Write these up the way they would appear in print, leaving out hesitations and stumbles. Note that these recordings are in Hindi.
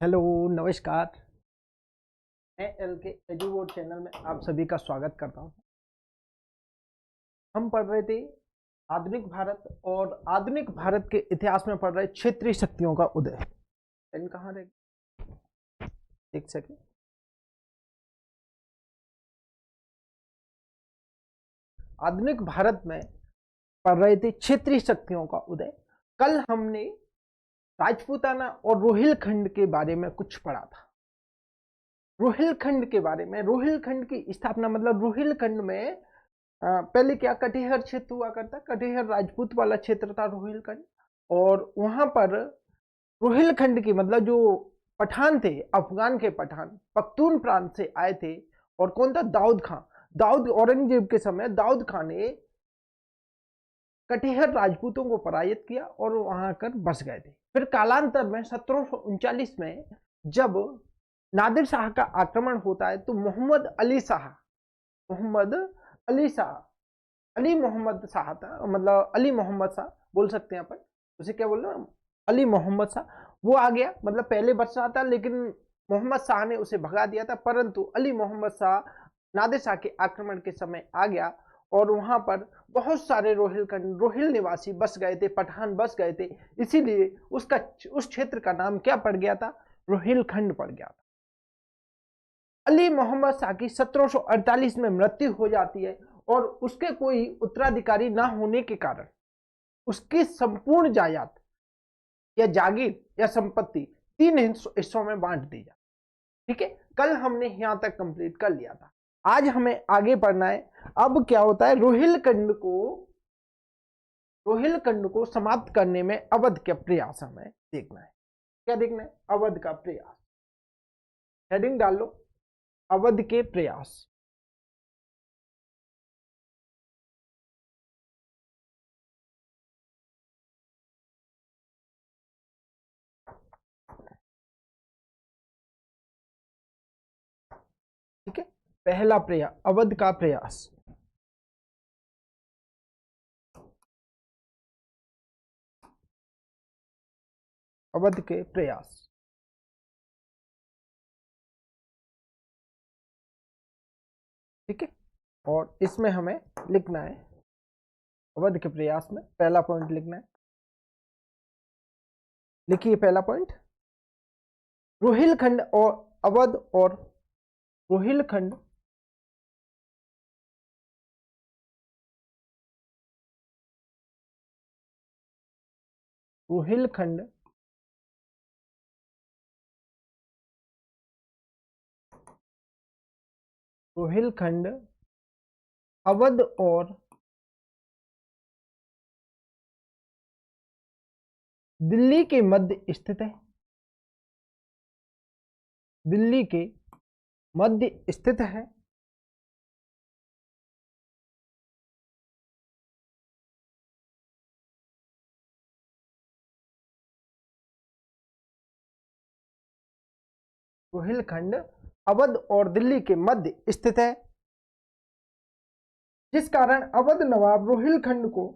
हेलो, नमस्कार। मैं एल के एजुवोड चैनल में आप सभी का स्वागत करता हूं। हम पढ़ रहे थे आधुनिक भारत और आधुनिक भारत के इतिहास में पढ़ रहे क्षेत्रीय शक्तियों का उदय। पेन कहाँ रहे? एक सेकंड। आधुनिक भारत में पढ़ रहे थे क्षेत्रीय शक्तियों का उदय। कल हमने राजपूताना और रोहिलखंड के बारे में कुछ पढ़ा था। रोहिलखंड के बारे में, रोहिलखंड की स्थापना मतलब रोहिलखंड में पहले क्या कटिहार क्षेत्र हुआ करता, कटिहार राजपूत वाला क्षेत्र था रोहिलखंड। और वहां पर रोहिलखंड की मतलब जो पठान थे, अफगान के पठान पख्तून प्रांत से आए थे। और कौन था? दाऊद खान। दाऊद औरंगजेब के समय दाऊद खान ने कटिहार राजपूतों को पराजित किया और वहां कर बस गए थे। फिर कालांतर में 1739 में जब नादिर शाह का आक्रमण होता है तो मोहम्मद अली शाह, अली मोहम्मद शाह था, मतलब अली मोहम्मद शाह बोल सकते हैं अपन उसे। क्या बोल रहे हैं? अली मोहम्मद शाह। वो आ गया, मतलब पहले बच रहा था लेकिन मोहम्मद शाह ने उसे भगा दिया था। परंतु अली मोहम्मद शाह नादिर शाह के आक्रमण के समय आ गया और वहां पर बहुत सारे रोहिल निवासी बस गए थे, पठान बस गए थे। इसीलिए उस क्षेत्र का नाम क्या पड़ गया था? रोहिलखंड पड़ गया था। अली मोहम्मद शाह की 1748 में मृत्यु हो जाती है और उसके कोई उत्तराधिकारी ना होने के कारण उसकी संपूर्ण जायदाद या जागीर या संपत्ति तीन हिस्सों में बांट दी जाती। ठीक है, कल हमने यहां तक कंप्लीट कर लिया था। आज हमें आगे पढ़ना है। अब क्या होता है? रोहिलखंड को समाप्त करने में अवध का प्रयास हमें देखना है। क्या देखना है? अवध का प्रयास। हेडिंग डाल लो, अवध के प्रयास। ठीक है, पहला प्रयास अवध का प्रयास। अवध के प्रयास। ठीक है, और इसमें हमें लिखना है अवध के प्रयास में पहला पॉइंट लिखना है। लिखिए पहला पॉइंट, रोहिलखंड और अवध और रोहिलखंड रोहिलखंड रोहिलखंड अवध और दिल्ली के मध्य स्थित है। दिल्ली के मध्य स्थित है। रोहिलखंड अवध और दिल्ली के मध्य स्थित है, जिस कारण अवध नवाब रोहिलखंड को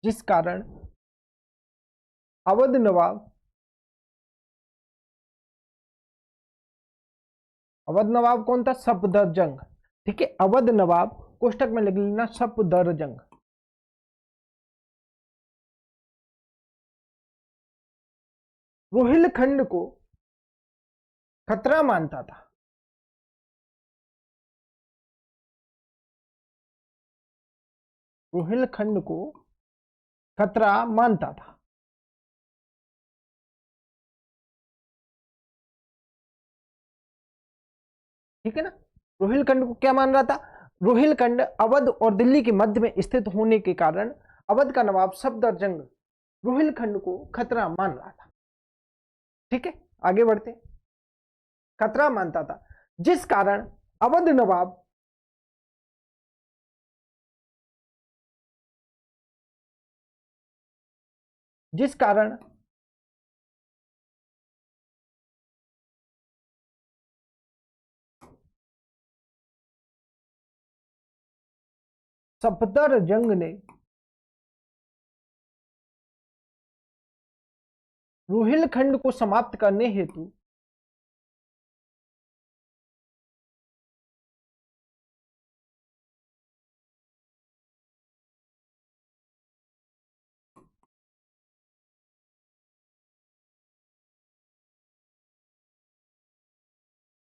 जिस कारण अवध नवाब अवध नवाब कौन था? सफदरजंग। ठीक है, अवध नवाब कोष्टक में लिख लेना सफदरजंग। रोहिलखंड को खतरा मानता था। रोहिलखंड को खतरा मानता था। ठीक है ना? रोहिलखंड को क्या मान रहा था? रोहिलखंड अवध और दिल्ली के मध्य में स्थित होने के कारण अवध का नवाब सफदरजंग रोहिलखंड को खतरा मान रहा था। ठीक है, आगे बढ़ते। खतरा मानता था, जिस कारण अवध नवाब जिस कारण सफदरजंग ने रोहिलखंड को समाप्त करने हेतु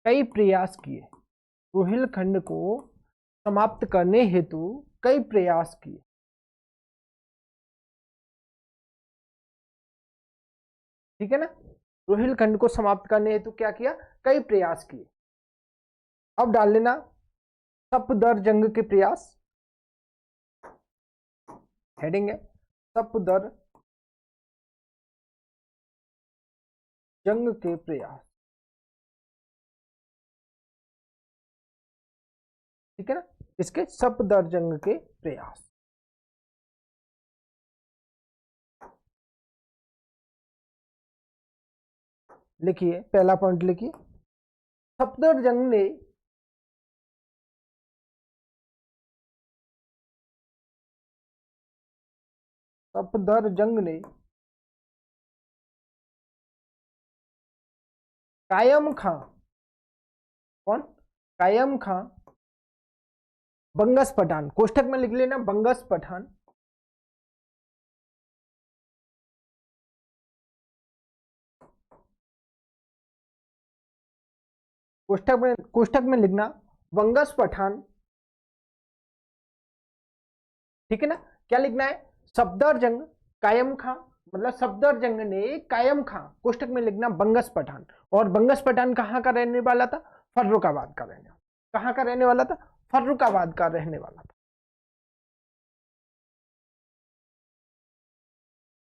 कई प्रयास किए। रोहिलखंड को समाप्त करने हेतु कई प्रयास किए। ठीक है ना, रोहिलखंड को समाप्त करने हेतु क्या किया, कई प्रयास किए। अब डाल लेना सफदरजंग के प्रयास, हेडिंग है सफदरजंग के प्रयास। ठीक है ना, इसके सफदरजंग के प्रयास। लिखिए, पहला पॉइंट लिखिए, सफदरजंग ने सफदरजंग ने कायम खां, कौन, कायम खां बंगस पठान, कोष्ठक में लिख लेना बंगस पठान, कोष्ठक में लिखना बंगस पठान। ठीक है ना, क्या लिखना है, सफदरजंग कायम खां, मतलब सफदरजंग ने कायम खां, कोष्ठक में लिखना बंगस पठान। और बंगस पठान कहाँ का रहने वाला था, फर्रुखाबाद का रहने, कहाँ का रहने वाला था, फर्रुखाबाद का रहने वाला था।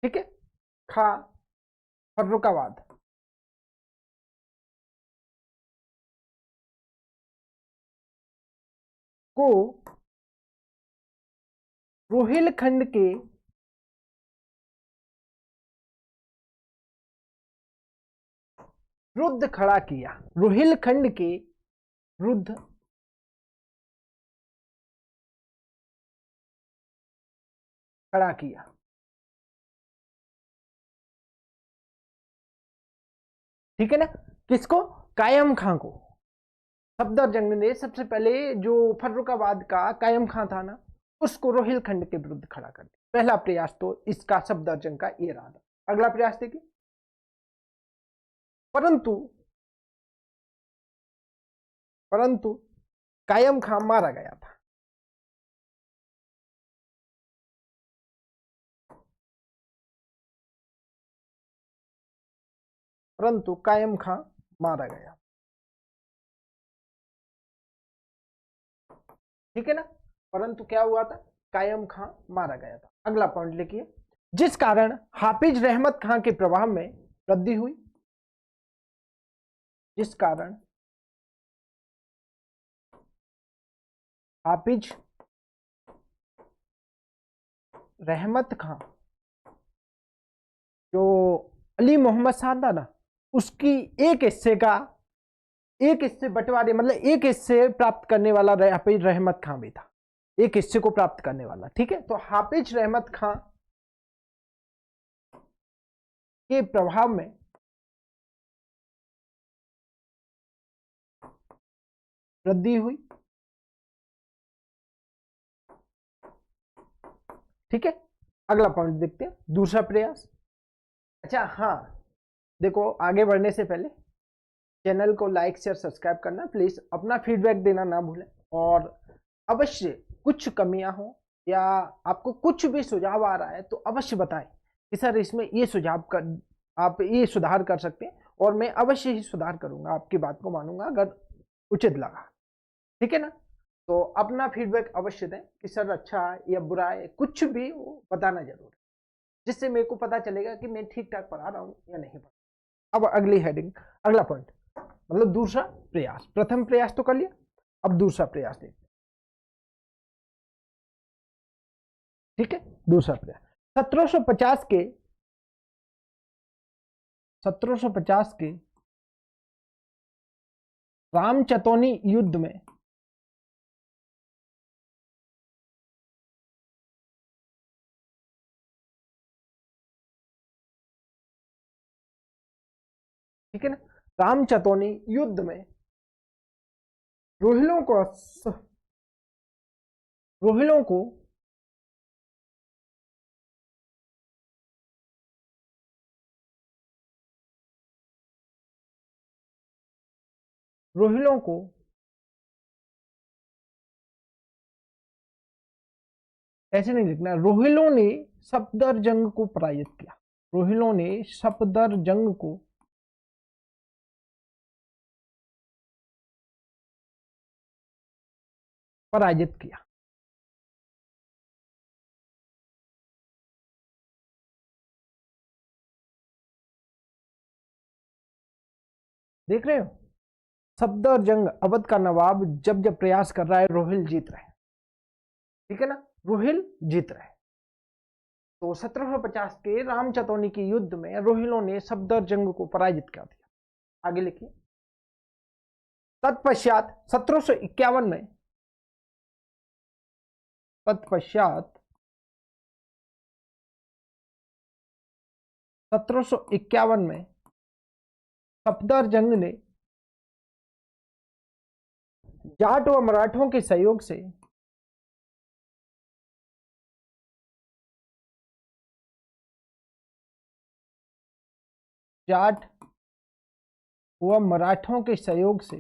ठीक है, खा फर्रुखाबाद, को रोहिलखंड के विरुद्ध खड़ा किया, रोहिलखंड के विरुद्ध खड़ा किया। ठीक है ना, किसको, कायम खां को। सफदरजंग ने सबसे पहले जो फर्रुखाबाद का कायम खां था ना, उसको रोहिलखंड के विरुद्ध खड़ा कर दिया। पहला प्रयास तो इसका सफदरजंग का ये रहा था। अगला प्रयास देखिए, परंतु परंतु कायम खां मारा गया था। परंतु कायम खां मारा गया। ठीक है ना, परंतु क्या हुआ था, कायम खां मारा गया था। अगला पॉइंट लिखिए, जिस कारण हाफिज रहमत खां के प्रभाव में वृद्धि हुई, जिस कारण हाफिज रहमत खां, जो अली मोहम्मद साहब था ना, उसकी एक हिस्से बंटवारे, मतलब एक हिस्से प्राप्त करने वाला हाफिज रहमत खां भी था, एक हिस्से को प्राप्त करने वाला। ठीक है, तो हाफिज रहमत खां के प्रभाव में वृद्धि हुई। ठीक है, अगला पॉइंट देखते हैं, दूसरा प्रयास। अच्छा हाँ, देखो आगे बढ़ने से पहले चैनल को लाइक शेयर सब्सक्राइब करना, प्लीज अपना फीडबैक देना ना भूलें। और अवश्य कुछ कमियां हो या आपको कुछ भी सुझाव आ रहा है तो अवश्य बताएं कि सर इसमें ये सुझाव कर, आप ये सुधार कर सकते हैं, और मैं अवश्य ही सुधार करूंगा, आपकी बात को मानूंगा अगर उचित लगा। ठीक है ना, तो अपना फीडबैक अवश्य दें कि सर अच्छा है या बुरा है, कुछ भी वो बताना जरूर है, जिससे मेरे को पता चलेगा कि मैं ठीक ठाक पढ़ा रहा हूँ या नहीं पढ़ा। अब अगली हेडिंग, अगला पॉइंट, मतलब दूसरा प्रयास। प्रथम प्रयास तो कर लिया, अब दूसरा प्रयास देखते। ठीक है, दूसरा प्रयास 1750 के 1750 के रामचतौनी युद्ध में ठीक है ना। रामचतोनी युद्ध में रोहिलों को रोहिलों को रोहिलों को ऐसे नहीं लिखना, रोहिलों ने सफदरजंग को पराजित किया। रोहिलों ने सफदरजंग को पराजित किया। देख रहे हो, सफदरजंग अवध का नवाब जब जब प्रयास कर रहा है, रोहिल जीत रहे हैं। ठीक है ना, रोहिल जीत रहे हैं। तो 1750 के रामचतोनी के युद्ध में रोहिलों ने सफदरजंग को पराजित कर दिया। आगे लिखिए। तत्पश्चात 1751 में, तत्पश्चात 1751 में सफदरजंग ने जाट व मराठों के सहयोग से जाट व मराठों के सहयोग से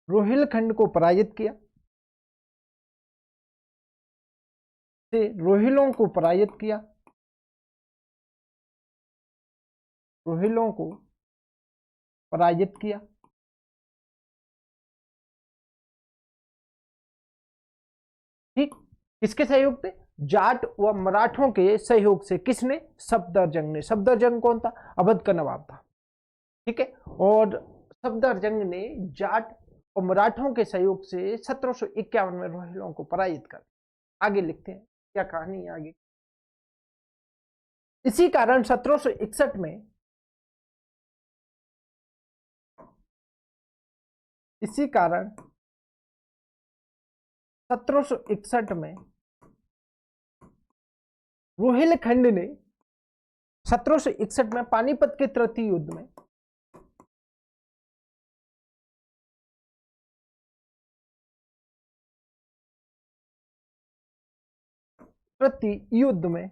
रोहिलखंड को पराजित किया। से रोहिलों को पराजित किया। रोहिलों को पराजित किया। ठीक, किसके सहयोग से? जाट व मराठों के सहयोग से। किसने? सफदरजंग ने। सफदरजंग कौन था? अवध का नवाब था। ठीक है, और सफदरजंग ने जाट और मराठों के सहयोग से 1751 में रोहिलों को पराजित कर दिया। आगे लिखते हैं क्या कहानी है आगे। इसी कारण 1761 में, इसी कारण 1761 में रोहिलखंड ने 1761 में पानीपत के तृतीय युद्ध में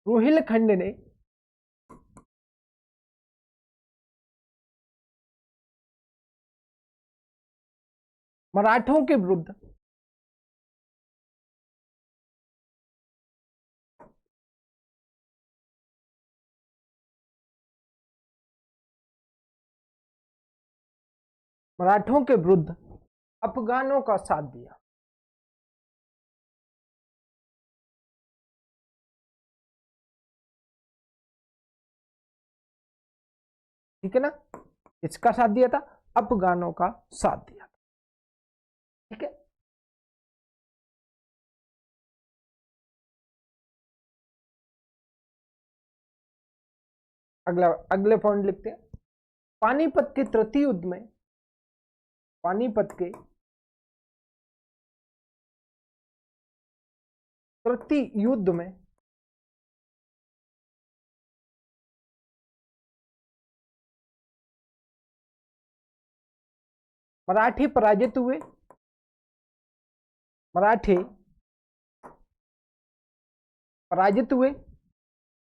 रोहिलखंड ने मराठों के विरुद्ध अफगानों का साथ दिया। ठीक है ना, इसका साथ दिया था, अफगानों का साथ दिया था। ठीक है, अगले पॉइंट लिखते हैं। पानीपत के तृतीय युद्ध में, पानीपत के तृतीय युद्ध में मराठी पराजित हुए। मराठे पराजित हुए।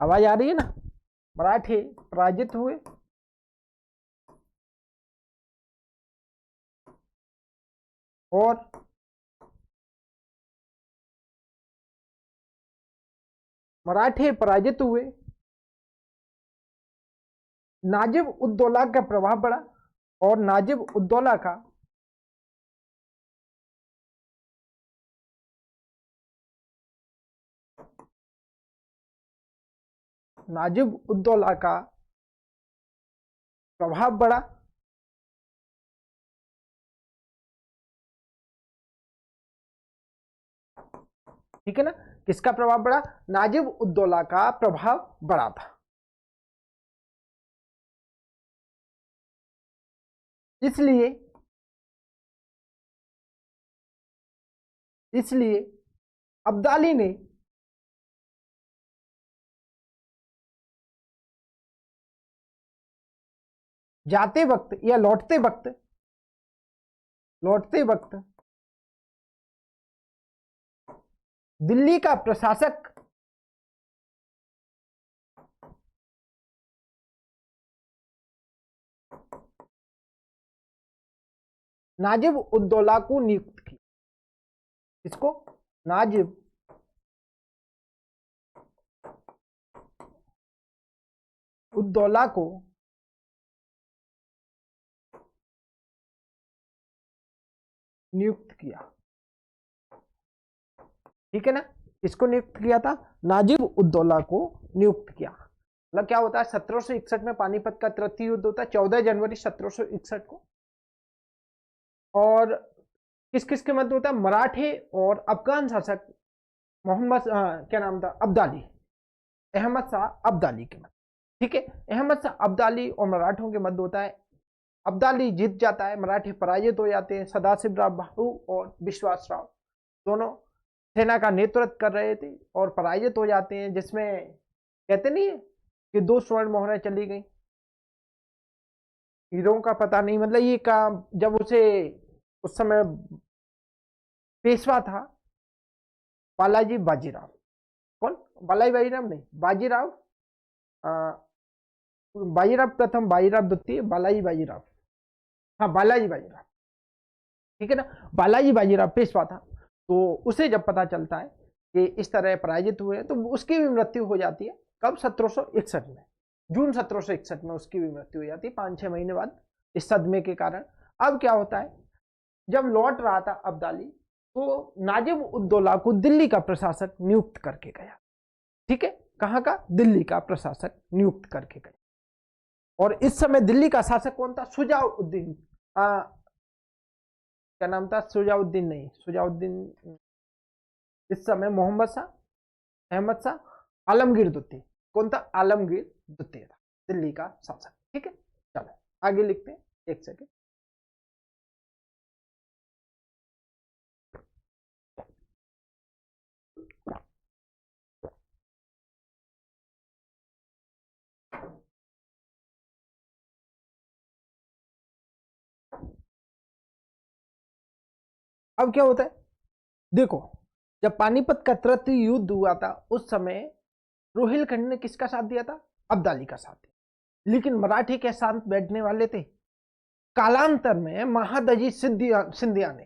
आवाज आ रही है ना? मराठे पराजित हुए और मराठे पराजित हुए। नाजिब उद्दौला का प्रभाव बढ़ा और नाजिब उद्दौला का प्रभाव बढ़ा। ठीक है ना, किसका प्रभाव बढ़ा? नाजिब उद्दौला का प्रभाव बढ़ा था। इसलिए इसलिए अब्दाली ने जाते वक्त या लौटते वक्त दिल्ली का प्रशासक नाजिब उद्दौला को नियुक्त किया। इसको नाजिब उद्दौला को नियुक्त किया। ठीक है ना, इसको नियुक्त किया था, नाजिब उद्दौला को नियुक्त किया। मतलब क्या होता है, 1761 में पानीपत का तृतीय युद्ध होता है 14 जनवरी 1761 को। और किस किस के मध्य होता है, मराठे और अफगान शासक मोहम्मद क्या नाम था, अब्दाली, अहमद शाह अब्दाली के मध्य। ठीक है, अहमद शाह अब्दाली और मराठों के मध्य होता है। अब्दाली जीत जाता है, मराठे पराजित हो जाते हैं। सदाशिवराव भाऊ और विश्वास राव दोनों सेना का नेतृत्व कर रहे थे और पराजित हो जाते हैं, जिसमें कहते नहीं है कि 2 स्वर्ण मोहरें चली गई। हीरों का पता नहीं, मतलब ये काम जब उसे उस समय पेशवा था बालाजी बाजीराव, कौन, बालाजी बाजीराव नहीं, बाजीराव, बाजीराव प्रथम, बाजीराव द्वितीय, बालाजी बाजीराव, हाँ बालाजी बाजीराव, ठीक है ना, बालाजी बाजीराव पेशवा था। तो उसे जब पता चलता है कि इस तरह पराजित हुए तो उसकी भी मृत्यु हो जाती है। कब, 1761 में, जून 1761 में उसकी भी मृत्यु हो जाती है, 5-6 महीने बाद, इस सदमे के कारण। अब क्या होता है, जब लौट रहा था अब्दाली तो नाजिब उद्दौला को दिल्ली का प्रशासक नियुक्त करके गया। ठीक है, कहां का, दिल्ली का प्रशासक नियुक्त करके गया। और इस समय दिल्ली का शासक कौन था, सुजाउद्दीन, क्या नाम था, सुजाउद्दीन नहीं, सुजाउद्दीन, इस समय मोहम्मद शाह, अहमद शाह, आलमगीर द्वितीय, कौन था, आलमगीर द्वितीय था दिल्ली का शासक। ठीक है, चलो आगे लिखते हैं, एक सेकेंड। अब क्या होता है, देखो, जब पानीपत का तृतीय युद्ध हुआ था उस समय रोहिलखंड ने किसका साथ दिया था, अब्दाली का साथ दिया। लेकिन मराठी के साथ बैठने वाले थे। कालांतर में महादजी सिंधिया ने,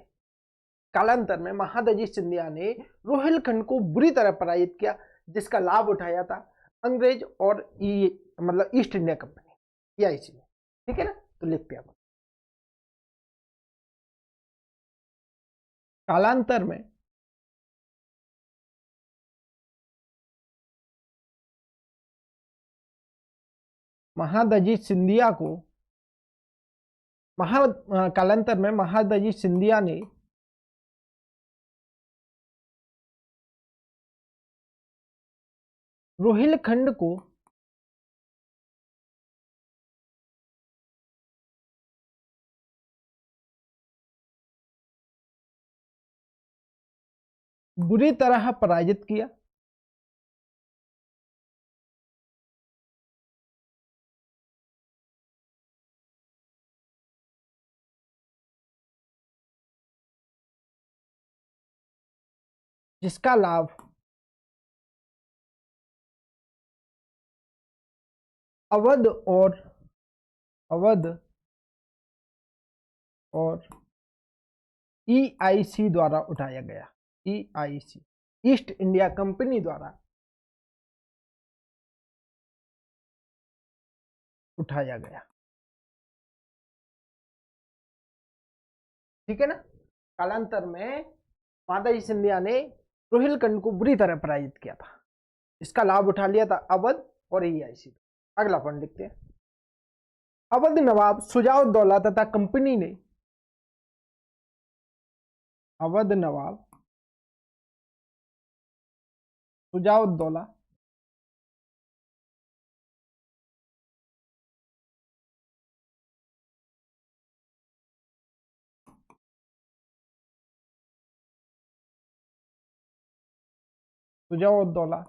कालांतर में महादजी सिंधिया ने रोहिलखंड को बुरी तरह पराजित किया, जिसका लाभ उठाया था अंग्रेज और मतलब ईस्ट इंडिया कंपनी, या इसी में। ठीक है ना, तो लिखते हैं। कालांतर में महादजी सिंधिया को कालांतर में महादजी सिंधिया ने रोहिलखंड को बुरी तरह पराजित किया। जिसका लाभ अवध और EIC द्वारा उठाया गया। EIC, ईस्ट इंडिया कंपनी द्वारा उठाया गया। ठीक है ना, कालांतर में माताजी सिंधिया ने रोहिलखंड को बुरी तरह पराजित किया था। इसका लाभ उठा लिया था अवध और EIC। अगला पॉइंट लिखते हैं। अवध नवाब सुजाउद्दौला तथा कंपनी ने, अवध नवाब सुजाउद्दौला शुजाउद्दौला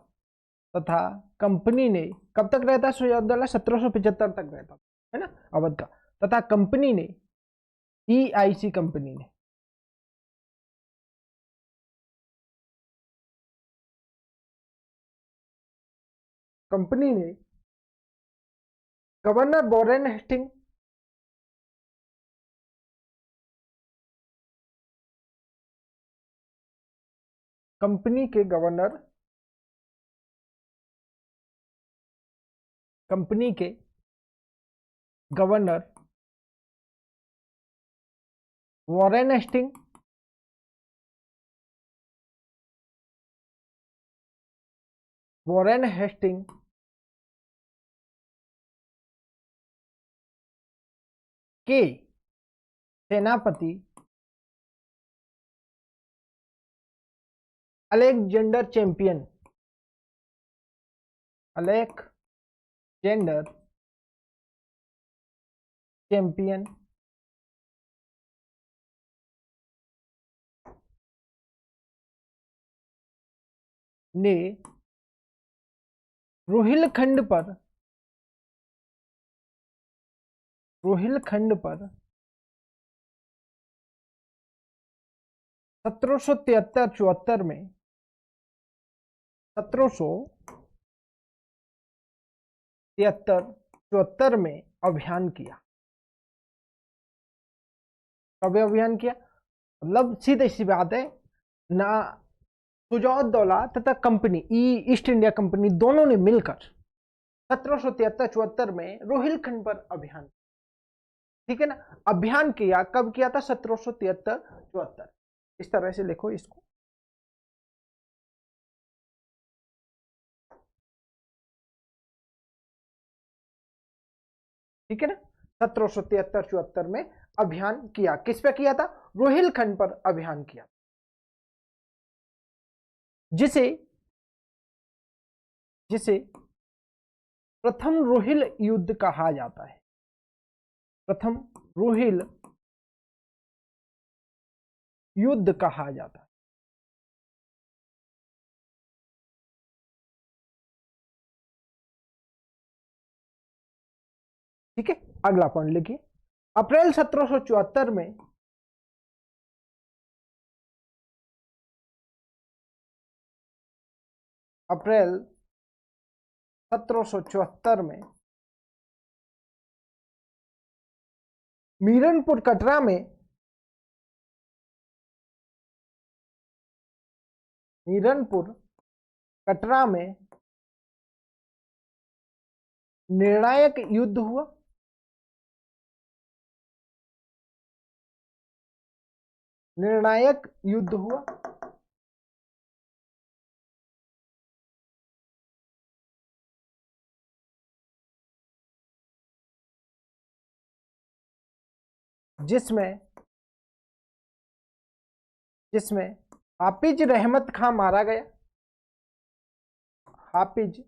तथा कंपनी ने, कब तक रहता है शुजाउद्दौला? 1775 तक रहता है ना अवध का। तथा कंपनी ने, EIC कंपनी ने, गवर्नर वॉरेन हेस्टिंग, कंपनी के गवर्नर वॉरेन हेस्टिंग के सेनापति अलेक्जेंडर चैंपियन ने रोहिलखंड पर 1773-74 में 1773-74 में अभियान किया। कब अभियान किया? मतलब सीधी सी बात है ना, शुजाउद्दौला तथा कंपनी ईस्ट इंडिया कंपनी दोनों ने मिलकर 1773-74 में रोहिलखंड पर अभियान, ठीक है ना, अभियान किया। कब किया था? 1773-74। इस तरह से लिखो इसको। ठीक है ना, 1773-74 में अभियान किया। किस पे किया था? रोहिलखंड पर अभियान किया, जिसे प्रथम रोहिल युद्ध कहा जाता है। प्रथम रोहिल युद्ध कहा जाता है। ठीक है, अगला पॉइंट लिखिए। अप्रैल 1774 में मीरनपुर कटरा में निर्णायक युद्ध हुआ। जिसमें हाफिज रहमत खां मारा गया। हाफिज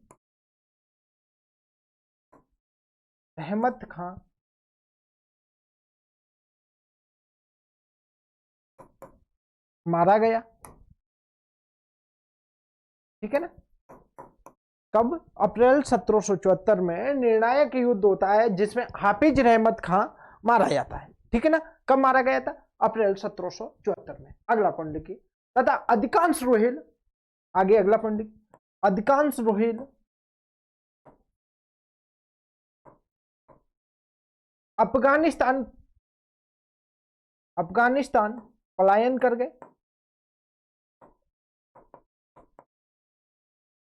रहमत खां मारा गया। ठीक है ना, कब? अप्रैल 1774 में निर्णायक युद्ध होता है जिसमें हाफिज रहमत खां मारा जाता है। ठीक है ना, कब मारा गया था? अप्रैल 1774 में। अगला पॉइंट लिखिए। तथा अधिकांश रोहिल, आगे अगला पॉइंट लिखिए, अधिकांश रोहिल अफगानिस्तान पलायन कर गए।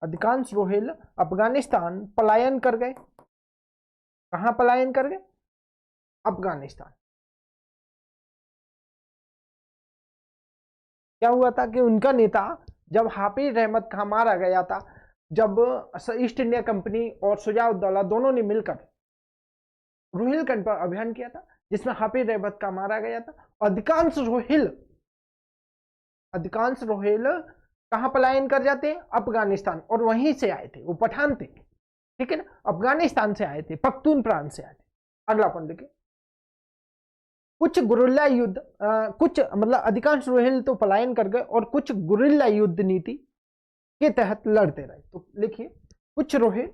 अधिकांश रोहिल अफगानिस्तान पलायन कर गए। कहां पलायन कर गए? अफगानिस्तान। क्या हुआ था कि उनका नेता, जब हाफिज रहमत खां मारा गया था, जब ईस्ट इंडिया कंपनी और शुजाउद्दौला दोनों ने मिलकर रोहिलखंड पर अभियान किया था जिसमें हाफिज रहमत खां मारा गया था। अधिकांश रोहिल कहां पलायन कर जाते हैं? अफगानिस्तान। और वहीं से आए थे, वो पठान थे। ठीक है ना, अफगानिस्तान से आए थे, पख्तून प्रांत से आए थे। अगला पॉइंट देखिए। कुछ गुरिल्ला युद्ध, कुछ मतलब अधिकांश रोहिल तो पलायन कर गए और कुछ गुरिल्ला युद्ध नीति के तहत लड़ते रहे। तो लिखिए कुछ रोहिल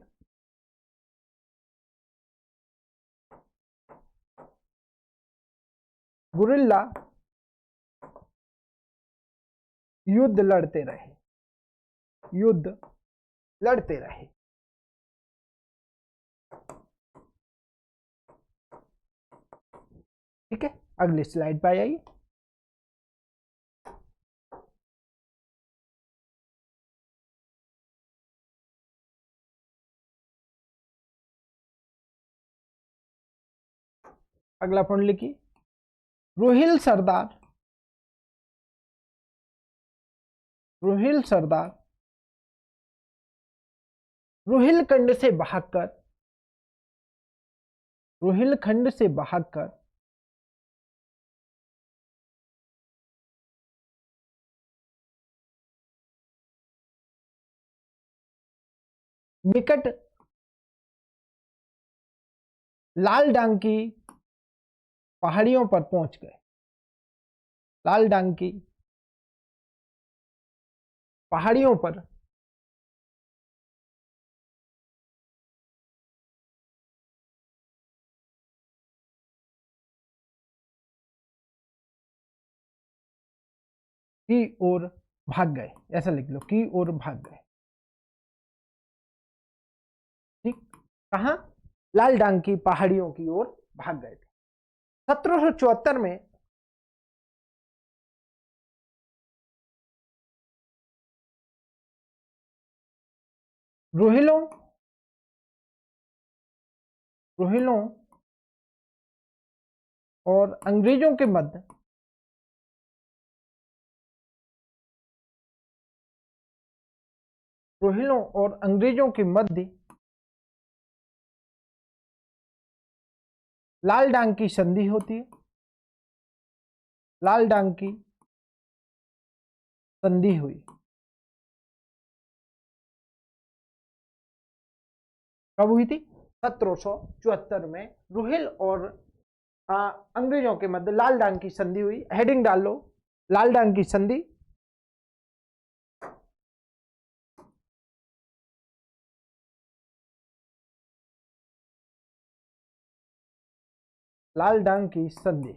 गुरिल्ला युद्ध लड़ते रहे, युद्ध लड़ते रहे। ठीक है, अगली स्लाइड पे आइए। अगला पॉइंट लिखिए रोहिल सरदार, रोहिल सरदार रोहिलखंड से भागकर, रोहिलखंड से भागकर निकट लाल डांग की पहाड़ियों पर पहुंच गए, लाल डांग की पहाड़ियों पर की ओर भाग गए, ऐसा लिख लो, की ओर भाग गए। ठीक, कहा? लाल डांग की पहाड़ियों की ओर भाग गए थे। 1774 में रोहिलों रोहिलों और अंग्रेजों के मध्य रोहिलों और अंग्रेजों के मध्य लाल डांग की संधि होती है, लाल डांग की संधि हुई। कब हुई थी? 1774 में रोहिल और अंग्रेजों के मध्य लाल डांग की संधि हुई। हेडिंग डाल लो, लाल डांग की संधि। लाल डांग की संधि।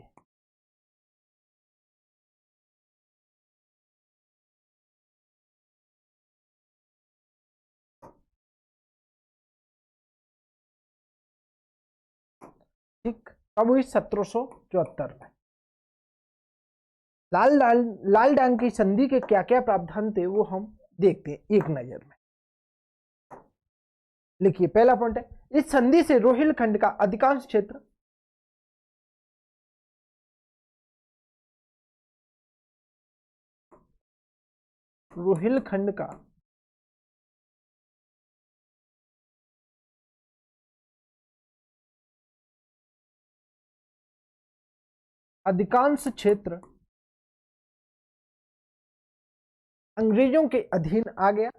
ठीक, कब हुई? 1774 में। लाल डांग की संधि के क्या क्या प्रावधान थे वो हम देखते हैं एक नजर में। लिखिए पहला पॉइंट है, इस संधि से रोहिलखंड का अधिकांश क्षेत्र रोहिलखंड का अधिकांश क्षेत्र अंग्रेजों के अधीन आ गया।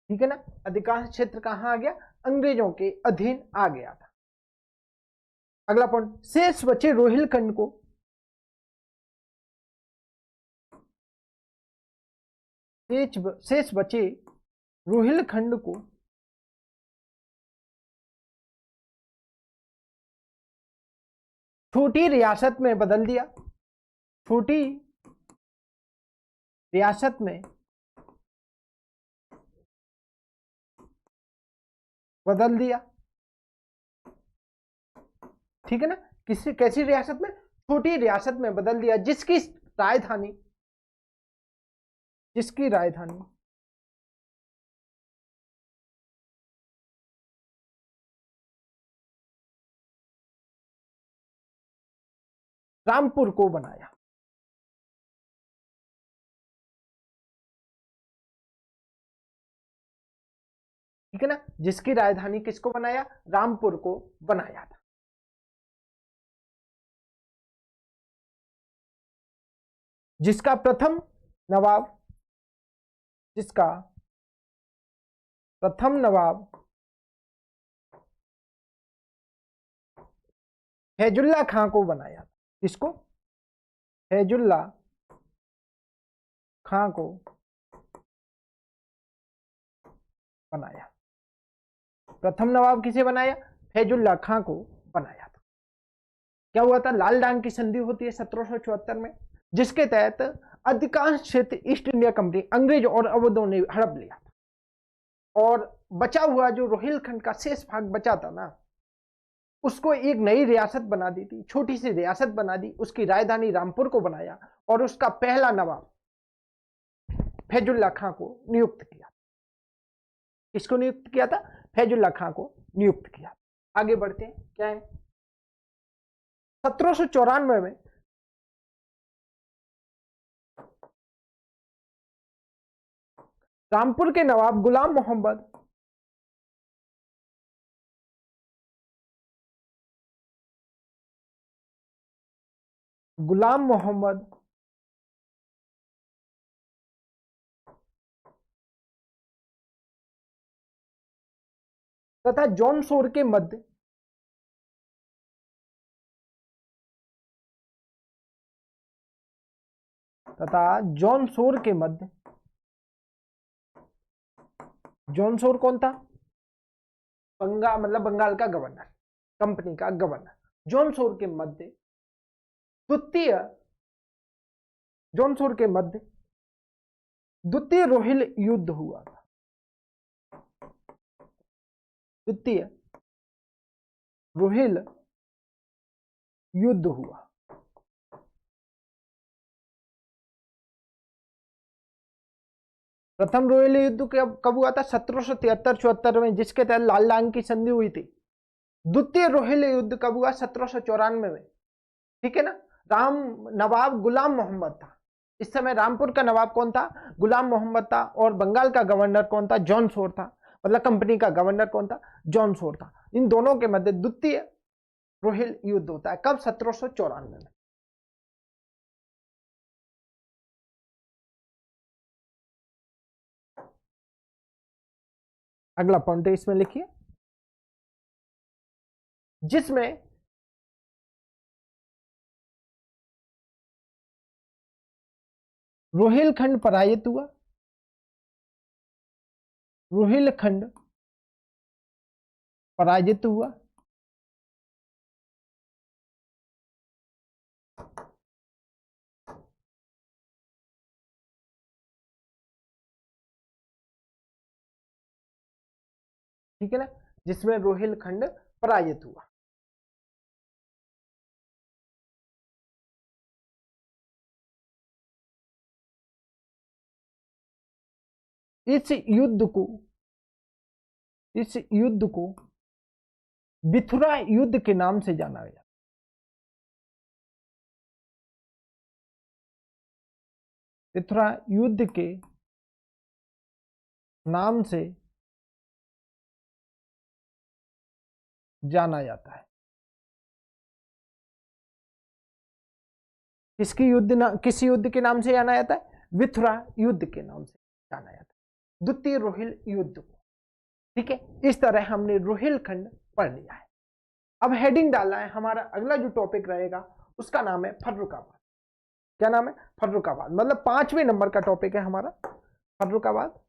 ठीक है ना, अधिकांश क्षेत्र कहां आ गया? अंग्रेजों के अधीन आ गया था। अगला पॉइंट, शेष बचे रोहिलखंड को शेष बचे रोहिलखंड को छोटी रियासत में बदल दिया, छोटी रियासत में बदल दिया। ठीक है ना, किसी कैसी रियासत में? छोटी रियासत में बदल दिया, राजधानी जिसकी राजधानी रामपुर को बनाया। ठीक है ना, जिसकी राजधानी किसको बनाया? रामपुर को बनाया था। जिसका प्रथम नवाब जिसका प्रथम नवाब फैजुल्ला खां को बनाया था। किसको? फैजुल्ला खां को बनाया। प्रथम नवाब किसे बनाया? फैजुल्ला खां को बनाया था। क्या हुआ था? लाल डांग की संधि होती है 1774 में, जिसके तहत अधिकांश क्षेत्र ईस्ट इंडिया कंपनी अंग्रेज और अवधों ने हड़प लिया था, और बचा हुआ जो रोहिलखंड का शेष भाग बचा था ना, उसको एक नई रियासत बना दी थी, छोटी सी रियासत बना दी, उसकी राजधानी रामपुर को बनाया, और उसका पहला नवाब फैजुल्ला खां को नियुक्त किया। किसको नियुक्त किया था? फैजुल्ला खां को नियुक्त किया। आगे बढ़ते हैं, क्या है 1794 में रामपुर के नवाब गुलाम मोहम्मद तथा जौनपुर के मध्य जौनपुर कौन था? मतलब बंगाल का गवर्नर, कंपनी का गवर्नर। जौनपुर के मध्य द्वितीय रोहिल युद्ध हुआ था। द्वितीय रोहिल युद्ध हुआ। प्रथम रोहिल युद्ध कब हुआ था? 1773-74 में, जिसके तहत लाल डांग की संधि हुई थी। द्वितीय रोहिल युद्ध कब हुआ? 1794 में। ठीक है ना। नवाब गुलाम मोहम्मद था इस समय। रामपुर का नवाब कौन था? गुलाम मोहम्मद था। और बंगाल का गवर्नर कौन था? जौनपुर था। मतलब कंपनी का गवर्नर कौन था? जौनपुर था। इन दोनों के मध्य द्वितीय रोहिल युद्ध होता है। कब? 1794 में। अगला पॉइंट इसमें लिखिए, जिसमें रोहिलखंड पराजित हुआ। रोहिलखंड पराजित हुआ। ठीक है ना, जिसमें रोहिलखंड पराजित हुआ। इस युद्ध को बिथुरा युद्ध के नाम से जाना गया। बिथुरा युद्ध के नाम से जाना जाता है। किस युद्ध के नाम से जाना जाता है? बिथुरा युद्ध के नाम से जाना जाता है, द्वितीय रोहिल युद्ध को। ठीक है, इस तरह हमने रोहिलखंड पढ़ लिया है। अब हेडिंग डालना है, हमारा अगला जो टॉपिक रहेगा उसका नाम है फर्रुखाबाद। क्या नाम है? फर्रुखाबाद। मतलब 5वें नंबर का टॉपिक है हमारा फर्रुखाबाद।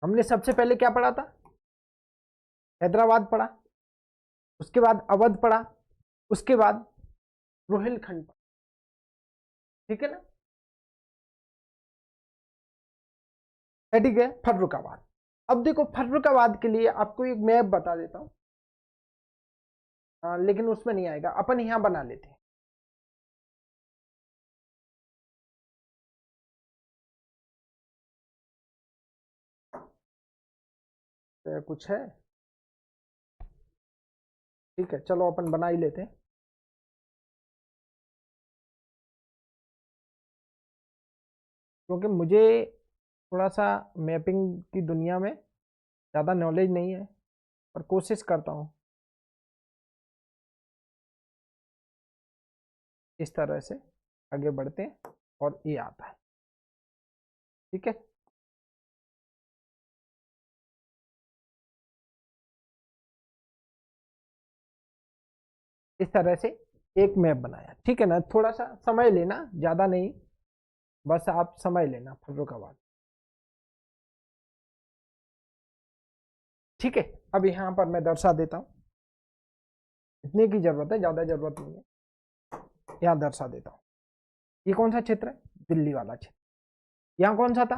हमने सबसे पहले क्या पढ़ा था? हैदराबाद पढ़ा, उसके बाद अवध पढ़ा, उसके बाद रोहिलखंड पढ़ा। ठीक है ना। ठीक है, फर्रुखाबाद। अब देखो, फर्रुखाबाद के लिए आपको एक मैप बता देता हूं, लेकिन उसमें नहीं आएगा, अपन यहां बना लेते हैं। तो कुछ है, ठीक है, चलो अपन बना ही लेते हैं। क्योंकि मुझे थोड़ा सा मैपिंग की दुनिया में ज़्यादा नॉलेज नहीं है, पर कोशिश करता हूँ। इस तरह से आगे बढ़ते हैं और ये आता है, ठीक है। इस तरह से एक मैप बनाया, ठीक है ना। थोड़ा सा समय लेना, ज्यादा नहीं, बस आप समय लेना फर्रुखाबाद, ठीक है। अब यहां पर मैं दर्शा देता हूं, इतने की जरूरत है, ज्यादा जरूरत नहीं है। यहां दर्शा देता हूं, ये कौन सा क्षेत्र है, दिल्ली वाला क्षेत्र। यहां कौन सा था,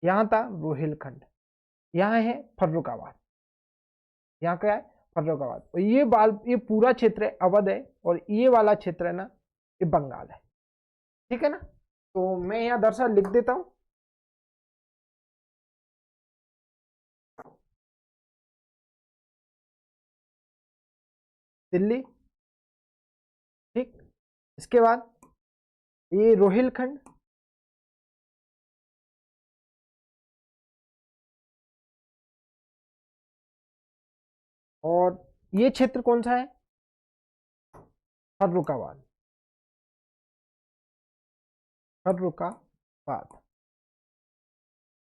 यहां था रोहिलखंड, यहां है फर्रुखाबाद, यहाँ क्या है फर्रुखाबाद। और ये पूरा क्षेत्र है अवध है, और ये वाला क्षेत्र है ना, ये बंगाल है, ठीक है ना। तो मैं यहाँ दर्शा लिख देता हूं, दिल्ली, ठीक। इसके बाद ये रोहिलखंड, और ये क्षेत्र कौन सा है, फर्रुखाबाद, फर्रुखाबाद।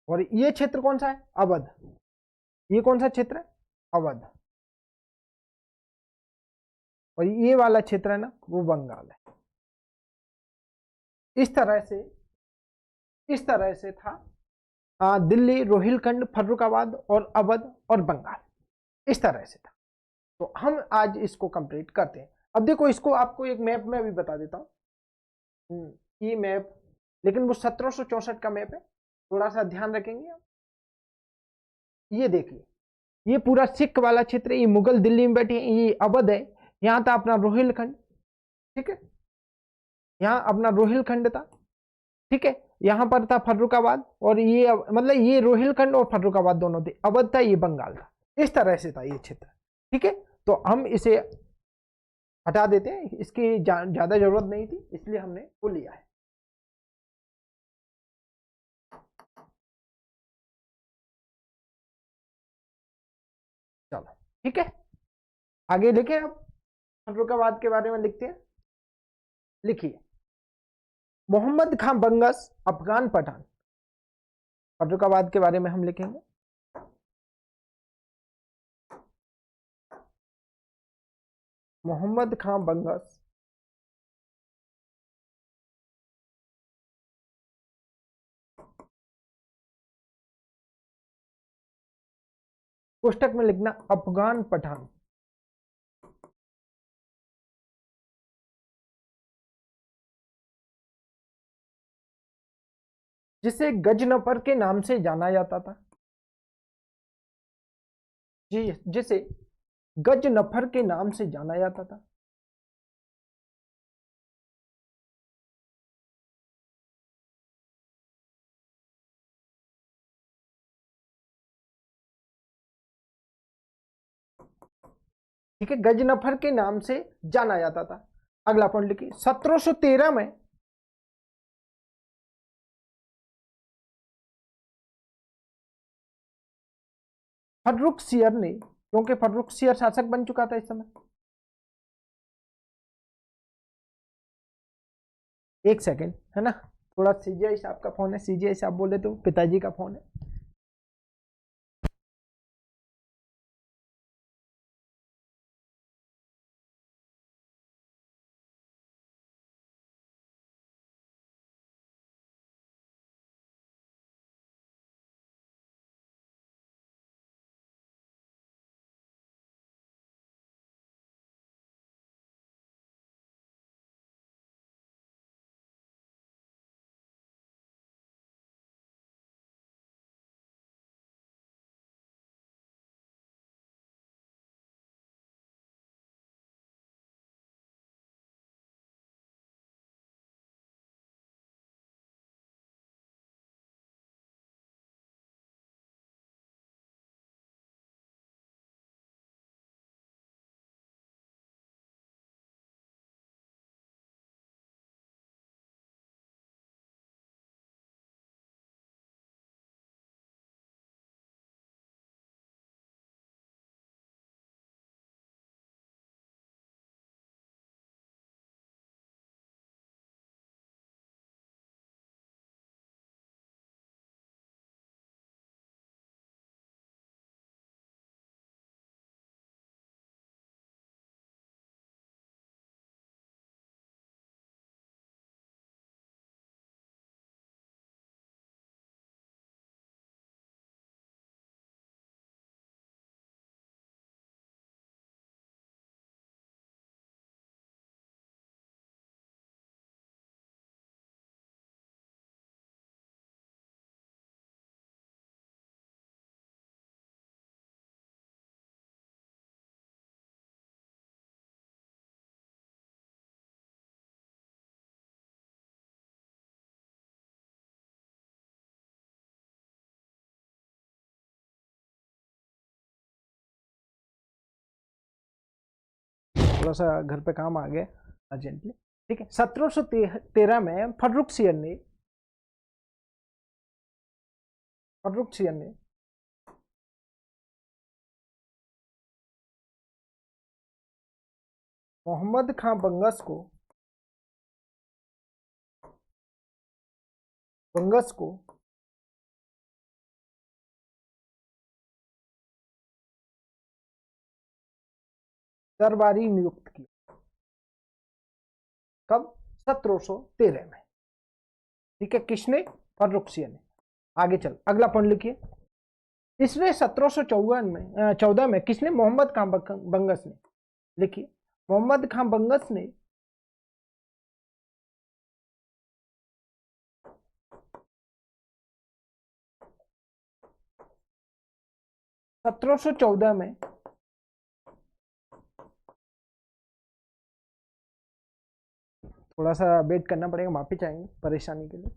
और ये क्षेत्र कौन सा है, अवध। ये कौन सा क्षेत्र है, अवध। और ये वाला क्षेत्र है ना, वो बंगाल है। इस तरह से, इस तरह से था दिल्ली, रोहिलखंड, फर्रुखाबाद और अवध और बंगाल, इस तरह से था। तो हम आज इसको कंप्लीट करते हैं। अब देखो, इसको आपको एक मैप में भी बता देता हूँ, ये मैप, लेकिन वो 1764 का मैप है, थोड़ा सा ध्यान रखेंगे आप। ये देखिए, ये पूरा सिख वाला क्षेत्र, ये मुगल दिल्ली में बैठे, ये अवध है, यहाँ था अपना रोहिलखंड, ठीक है, यहाँ अपना रोहिलखंड था, ठीक है। यहाँ पर था फर्रुखाबाद, और ये मतलब ये रोहिलखंड और फर्रुखाबाद दोनों थे, अवध था, ये बंगाल था, इस तरह से था ये क्षेत्र, ठीक है। तो हम इसे हटा देते हैं, इसकी ज्यादा जरूरत नहीं थी, इसलिए हमने वो लिया है। चलो, ठीक है, आगे लिखे अब, फर्रुखाबाद के बारे में लिखते हैं। लिखिए, मोहम्मद खां बंगस अफगान पठान, फर्रुखाबाद के बारे में हम लिखेंगे। मोहम्मद खां बंगस पुस्तक में लिखना अफगान पठान, जिसे गजनफर के नाम से जाना जाता था, जी, जिसे गजनफर के नाम से जाना जाता था। ठीक है, गजनफर के नाम से जाना जाता था। अगला पॉइंट लिखिए, 1713 में फर्रुखसियर ने, क्योंकि फर्रुखसियर शासक बन चुका था इस समय, एक सेकेंड, है ना, थोड़ा सीजीआई साहब का फोन है, सीजीआई साहब बोले तो पिताजी का फोन है। थोड़ा सा घर पे काम आ गया अर्जेंटली। ठीक है, 1713 में फर्रुखसियन ने मोहम्मद खां बंगस को दरबारी नियुक्त किया। कब? 1713 में। ठीक है, किसने? फर्रुखसियन ने। आगे चल, अगला पॉइंट लिखिए। इसने 1714 में किसने? मोहम्मद खां बंगस ने। लिखिए, मोहम्मद खां बंगस ने 1714 में थोड़ा सा वेट करना पड़ेगा, माफी चाहेंगे परेशानी के लिए।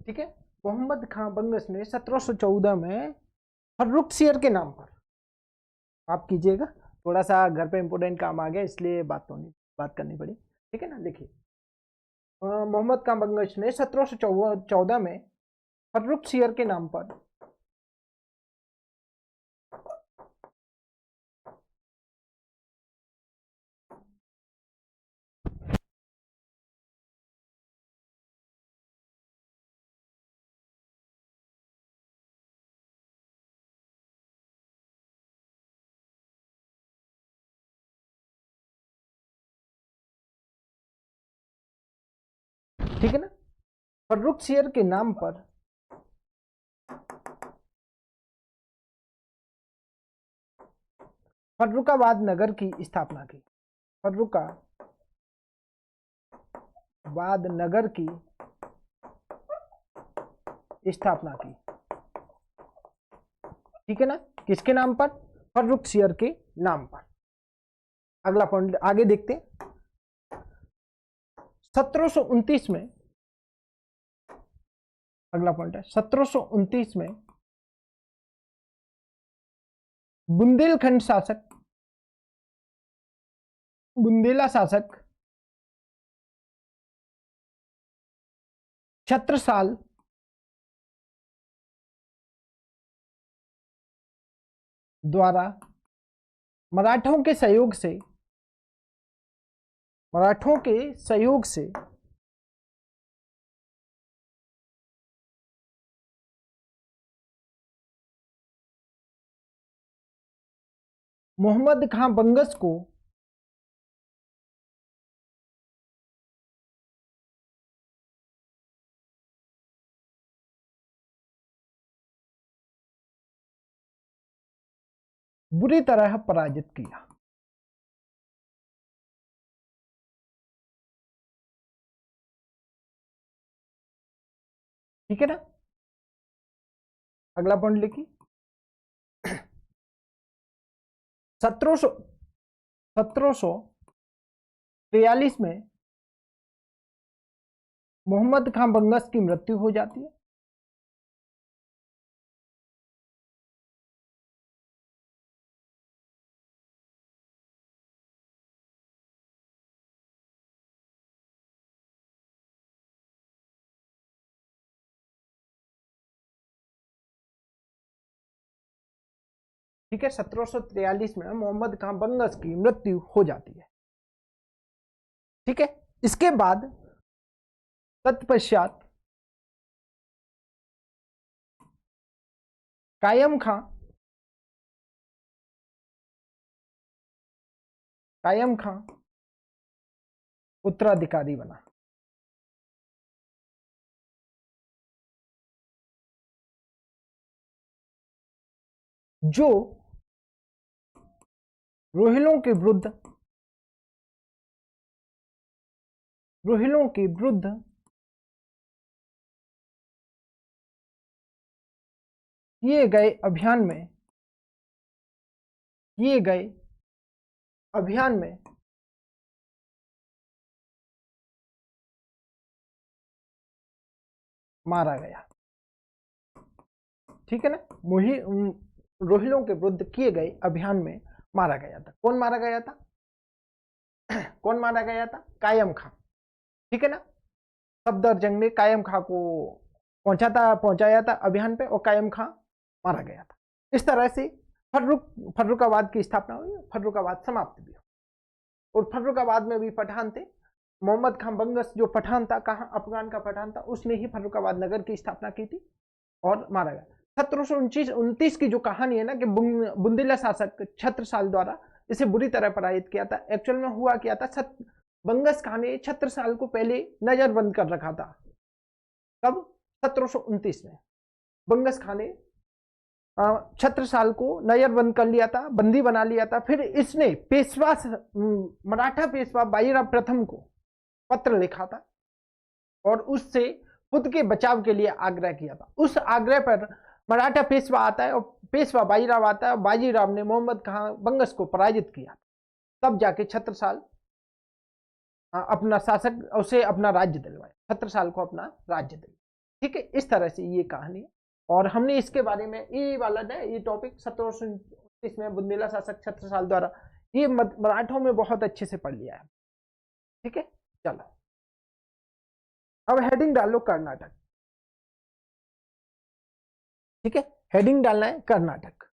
ठीक है, मोहम्मद खां बंगस ने 1714 में फर्रुखसियर के नाम पर, आप कीजिएगा, थोड़ा सा घर पे इंपोर्टेंट काम आ गया इसलिए बात करनी पड़ी। ठीक है ना, देखिए, मोहम्मद खां बंगस ने 1714 में फर्रुखसियर के नाम पर ठीक है ना, फर्रुखसियर के नाम पर फर्रुखाबाद नगर की स्थापना की। फर्रुखाबाद नगर की स्थापना की, ठीक है ना, किसके नाम पर? फर्रुखसियर के नाम पर। अगला पॉइंट आगे देखते हैं। 1729 में, अगला पॉइंट है 1729 में बुंदेलखंड शासक, बुंदेला शासक छत्रसाल द्वारा मराठों के सहयोग से मोहम्मद खां बंगस को बुरी तरह पराजित किया। ठीक है ना, अगला पॉइंट लिखिए। 1743 में मोहम्मद खां बंगस की मृत्यु हो जाती है। ठीक है, 1743 में मोहम्मद खां बंगस की मृत्यु हो जाती है। ठीक है, इसके बाद तत्पश्चात कायम खां उत्तराधिकारी बना। जो रोहिलों के विरुद्ध किए गए अभियान में मारा गया। ठीक है ना, रोहिलों के विरुद्ध किए गए अभियान में मारा गया था। कौन मारा गया था? कौन मारा गया था? कायम खां। ठीक है ना, सफदरजंग ने कायम खां को पहुंचाया था अभियान पे, और कायम खां मारा गया था। इस तरह से फर्रुखाबाद की स्थापना हुई, फर्रुखाबाद समाप्त भी हुआ। और फर्रुखाबाद में भी पठान थे। मोहम्मद खां बंगस जो पठान था, कहाँ, अफगान का पठान था, उसने ही फर्रुखाबाद नगर की स्थापना की थी और मारा गया। 1729 की जो कहानी है ना, कि बुंदेला शासक छत्रसाल द्वारा इसे बुरी तरह पराजित किया था। एक्चुअल में हुआ क्या था, बंगस खान ने छत्रसाल को पहले नजरबंद कर रखा था। कब? 1729 में बंगस खान ने छत्रसाल को नजरबंद कर लिया था, बंदी बना लिया था। फिर इसने मराठा पेशवा बाजीराव प्रथम को पत्र लिखा था और उससे खुद के बचाव के लिए आग्रह किया था। उस आग्रह पर मराठा पेशवा आता है और पेशवा बाजीराव आता है। बाजीराव ने मोहम्मद खां बंगस को पराजित किया, तब जाके छत्रसाल अपना शासक, उसे अपना राज्य दिलवाया, छत्रसाल को अपना राज्य दिलवाया। ठीक है, इस तरह से ये कहानी है। और हमने इसके बारे में ये वाला ना, ये टॉपिक 1729 में बुंदेला शासक छत्रसाल द्वारा, ये मराठों में बहुत अच्छे से पढ़ लिया है। ठीक है, चलो अब हेडिंग डालो कर्नाटक। ठीक है, हेडिंग डालना है कर्नाटक।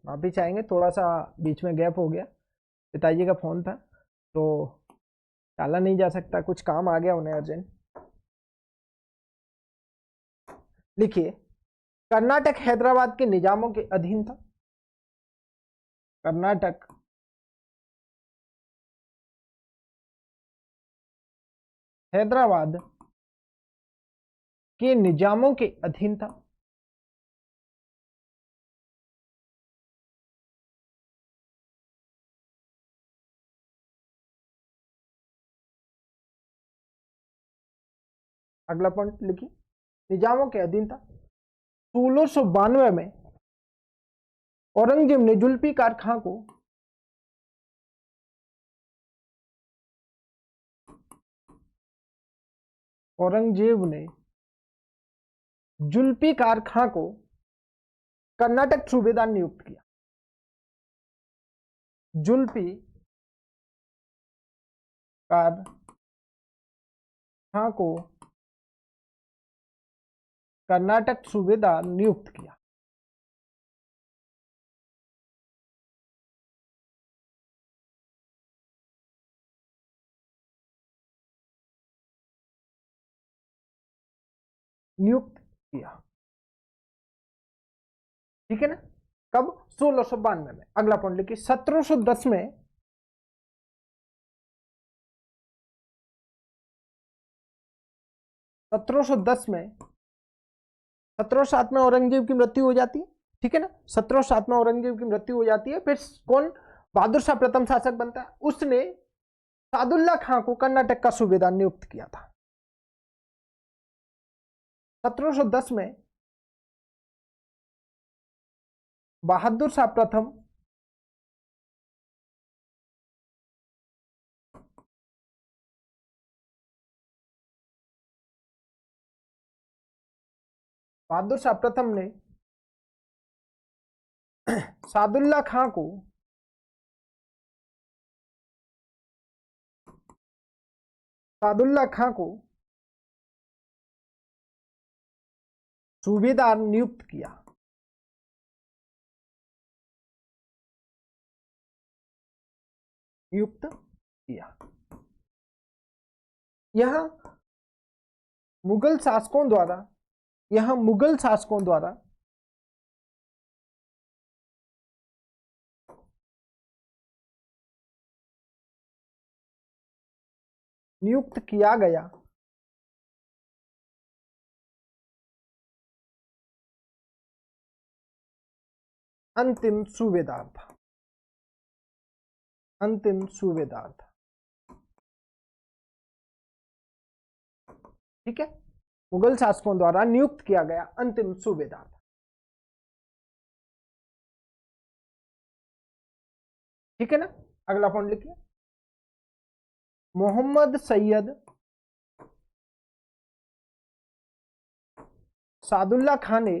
वापिस आएंगे, थोड़ा सा बीच में गैप हो गया, पिताजी का फोन था तो टाला नहीं जा सकता, कुछ काम आ गया उन्हें अर्जेंट। लिखिए, कर्नाटक हैदराबाद के निजामों के अधीन था। कर्नाटक हैदराबाद के निजामों के अधीन था। अगला पॉइंट लिखिए, निजामों के अधीन था। 1692 में औरंगजेब ने जुल्फिकार खां को जुल्फिकार खां को कर्नाटक सूबेदार नियुक्त किया। जुल्फिकार खां को कर्नाटक सूबेदार नियुक्त किया। ठीक है ना। कब? 1692 में। अगला पॉइंट लिखिए, 1710 में 1707 में औरंगजेब की मृत्यु हो जाती है। ठीक है ना, 1707 में औरंगजेब की मृत्यु हो जाती है। फिर कौन बहादुर शाह प्रथम शासक बनता है? उसने सादुल्ला खां को कर्नाटक का सूबेदार नियुक्त किया था। 1710 में बहादुर शाह प्रथम ने सादुल्ला खां को सूबेदार नियुक्त किया। यह मुगल शासकों द्वारा नियुक्त किया गया अंतिम सूबेदार था। ठीक है, मुगल शासकों द्वारा नियुक्त किया गया अंतिम सूबेदार था। ठीक है ना। अगला पॉइंट लिखिए, मोहम्मद सैयद सादुल्ला खान ने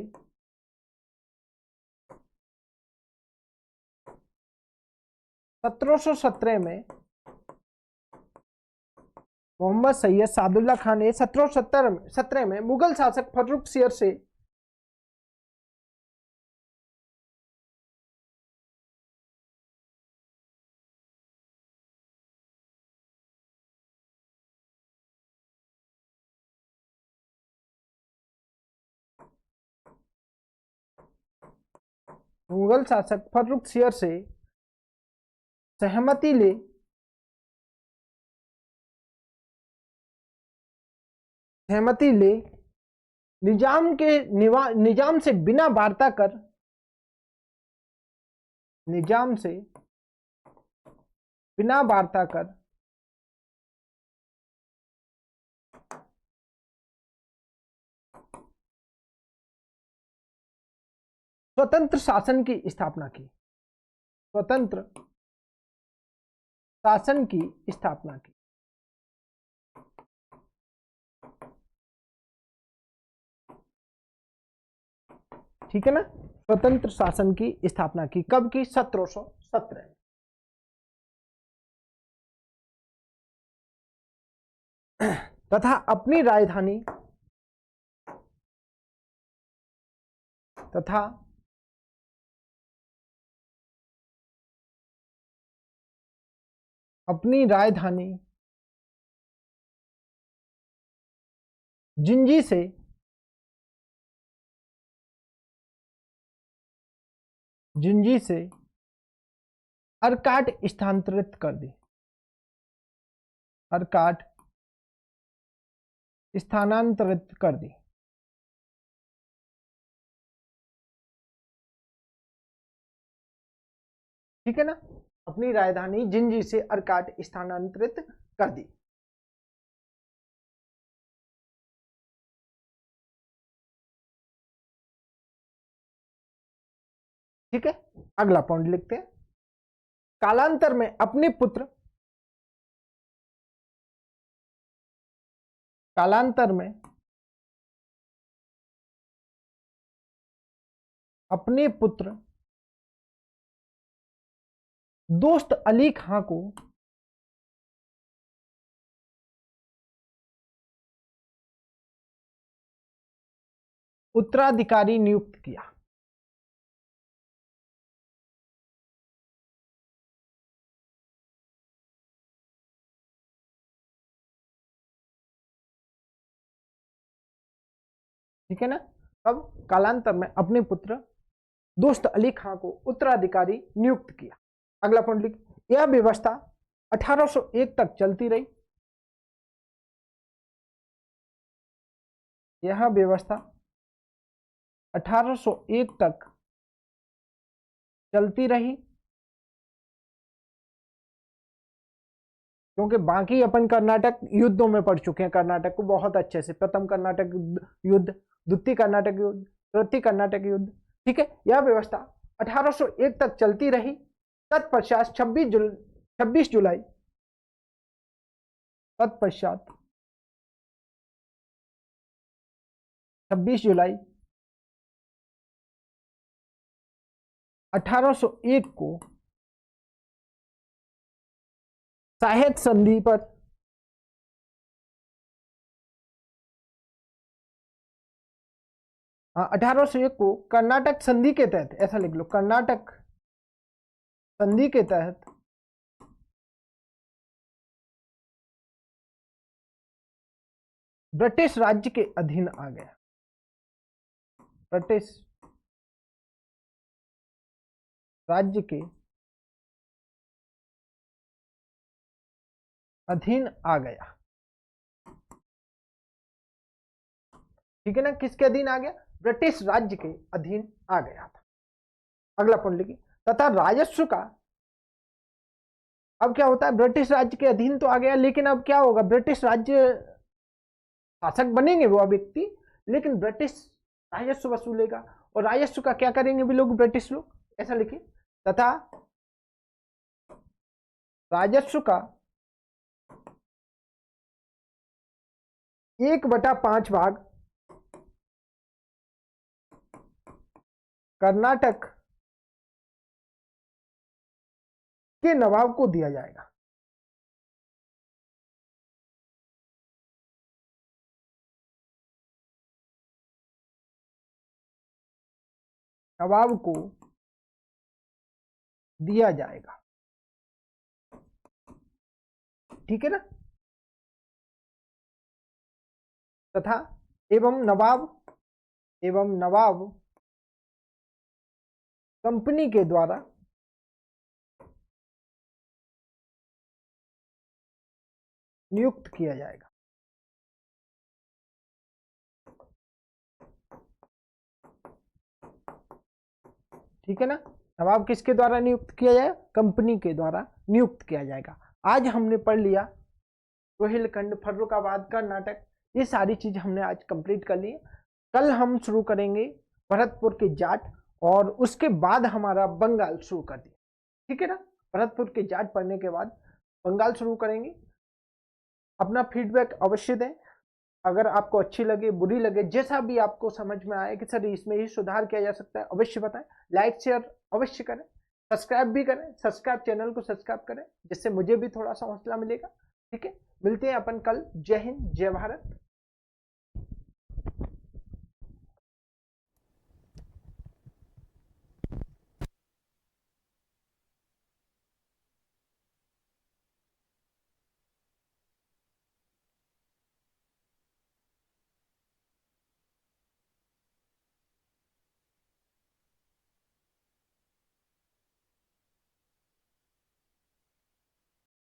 1717 में मोहम्मद सैयद सादुल्ला खान ने 1717 में मुगल शासक फर्रुखसियर से सहमति ले निजाम से बिना वार्ता कर स्वतंत्र शासन की स्थापना की। ठीक है ना, स्वतंत्र शासन की स्थापना की। कब की? 1717। तथा अपनी राजधानी जिंजी से अर्काट स्थानांतरित कर दी। स्थानांतरित कर दी। ठीक है ना, अपनी राजधानी जिंजी से अर्काट स्थानांतरित कर दी। ठीक है, अगला पॉइंट लिखते हैं। कालांतर में अपने पुत्र, कालांतर में अपने पुत्र दोस्त अली खां को उत्तराधिकारी नियुक्त किया। ठीक है ना, अब कालांतर में अपने पुत्र दोस्त अली खां को उत्तराधिकारी नियुक्त किया। अगला पॉइंट लिख, यह व्यवस्था 1801 तक चलती रही। यह व्यवस्था 1801 तक चलती रही, क्योंकि बाकी अपन कर्नाटक युद्धों में पढ़ चुके हैं कर्नाटक को बहुत अच्छे से। प्रथम कर्नाटक युद्ध, द्वितीय कर्नाटक युद्ध, तृतीय कर्नाटक युद्ध। ठीक है, यह व्यवस्था 1801 तक चलती रही। तत्पश्चात 26 जुलाई तत्पश्चात 26 जुलाई 1801 को साहेत संधि पर हाँ 1801 को कर्नाटक संधि के तहत, ऐसा लिख लो, कर्नाटक संधि के तहत ब्रिटिश राज्य के अधीन आ गया। ब्रिटिश राज्य के अधीन आ गया। ठीक है ना, किसके अधीन आ गया? ब्रिटिश राज्य के अधीन आ गया था। अगला पॉइंट लिखिए, तथा राजस्व का, अब क्या होता है, ब्रिटिश राज्य के अधीन तो आ गया, लेकिन अब क्या होगा, ब्रिटिश राज्य शासक बनेंगे वो व्यक्ति, लेकिन ब्रिटिश राजस्व वसूलेगा। और राजस्व का क्या करेंगे भी लोग, ब्रिटिश लोग, ऐसा लिखिए, तथा राजस्व का 1/5 भाग कर्नाटक के नवाब को दिया जाएगा। नवाब को दिया जाएगा। ठीक है ना, तथा एवं नवाब कंपनी के द्वारा नियुक्त किया जाएगा। ठीक है ना, नवाब किसके द्वारा नियुक्त किया जाएगा? कंपनी के द्वारा नियुक्त किया जाएगा। आज हमने पढ़ लिया रोहिलखंड, फर्रुखाबाद, कर्नाटक, ये सारी चीज हमने आज कंप्लीट कर ली। कल हम शुरू करेंगे भरतपुर के जाट, और उसके बाद हमारा बंगाल शुरू कर दिया। ठीक है ना, भरतपुर के जाट पढ़ने के बाद बंगाल शुरू करेंगे। अपना फीडबैक अवश्य दें, अगर आपको अच्छी लगे, बुरी लगे, जैसा भी आपको समझ में आए कि सर इसमें ही सुधार किया जा सकता है, अवश्य बताएं। लाइक शेयर अवश्य करें, सब्सक्राइब भी करें, चैनल को सब्सक्राइब करें, जिससे मुझे भी थोड़ा सा हौसला मिलेगा। ठीक है, मिलते हैं अपन कल। जय हिंद, जय भारत।